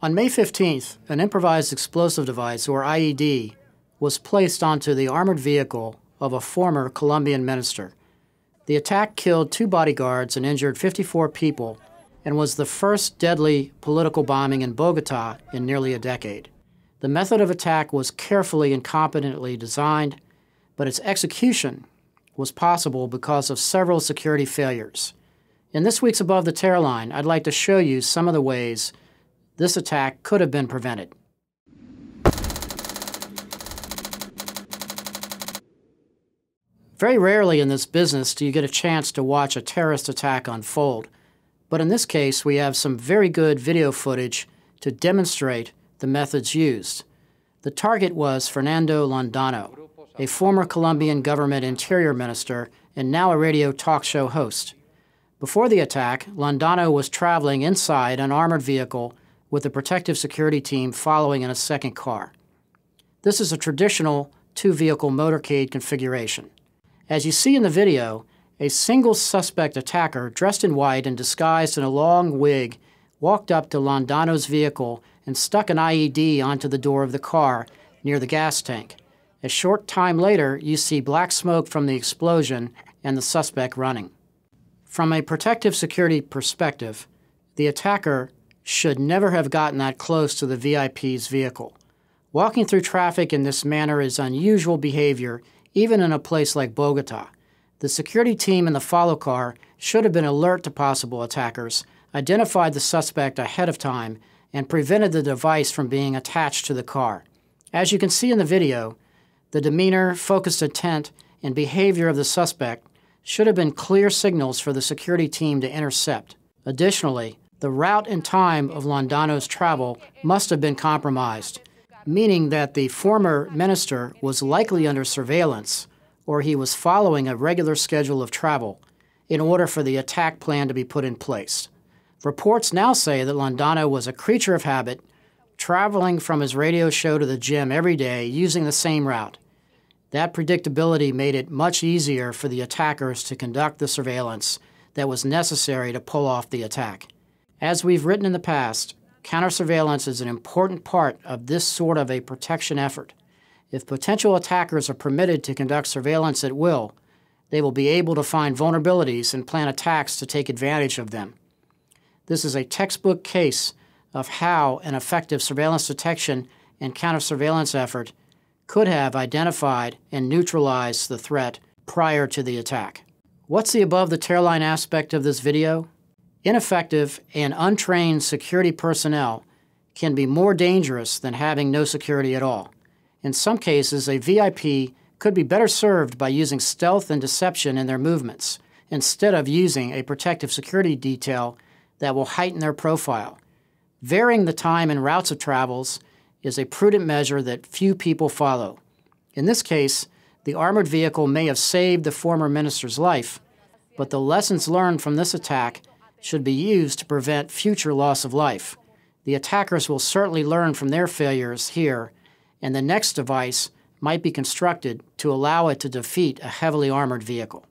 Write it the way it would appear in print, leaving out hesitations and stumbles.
On May 15th, an improvised explosive device, or IED, was placed onto the armored vehicle of a former Colombian minister. The attack killed 2 bodyguards and injured 54 people and was the first deadly political bombing in Bogotá in nearly a decade. The method of attack was carefully and competently designed, but its execution was possible because of several security failures. In this week's Above the Tearline, I'd like to show you some of the ways this attack could have been prevented. Very rarely in this business do you get a chance to watch a terrorist attack unfold, but in this case we have some very good video footage to demonstrate the methods used. The target was Fernando Londano, a former Colombian government interior minister and now a radio talk show host. Before the attack, Londano was traveling inside an armored vehicle with a protective security team following in a second car. This is a traditional 2-vehicle motorcade configuration. As you see in the video, a single suspect attacker dressed in white and disguised in a long wig walked up to Londano's vehicle and stuck an IED onto the door of the car near the gas tank. A short time later, you see black smoke from the explosion and the suspect running. From a protective security perspective, the attacker should never have gotten that close to the VIP's vehicle. Walking through traffic in this manner is unusual behavior, even in a place like Bogotá. The security team in the follow car should have been alert to possible attackers, identified the suspect ahead of time, and prevented the device from being attached to the car. As you can see in the video, the demeanor, focused intent, and behavior of the suspect should have been clear signals for the security team to intercept. Additionally, the route and time of Londano's travel must have been compromised, meaning that the former minister was likely under surveillance or he was following a regular schedule of travel in order for the attack plan to be put in place. Reports now say that Londano was a creature of habit, traveling from his radio show to the gym every day using the same route. That predictability made it much easier for the attackers to conduct the surveillance that was necessary to pull off the attack. As we've written in the past, counter-surveillance is an important part of this sort of a protection effort. If potential attackers are permitted to conduct surveillance at will, they will be able to find vulnerabilities and plan attacks to take advantage of them. This is a textbook case of how an effective surveillance detection and counter-surveillance effort could have identified and neutralized the threat prior to the attack. What's the above the Tearline aspect of this video? Ineffective and untrained security personnel can be more dangerous than having no security at all. In some cases, a VIP could be better served by using stealth and deception in their movements, instead of using a protective security detail that will heighten their profile. Varying the time and routes of travels is a prudent measure that few people follow. In this case, the armored vehicle may have saved the former minister's life, but the lessons learned from this attack should be used to prevent future loss of life. The attackers will certainly learn from their failures here, and the next device might be constructed to allow it to defeat a heavily armored vehicle.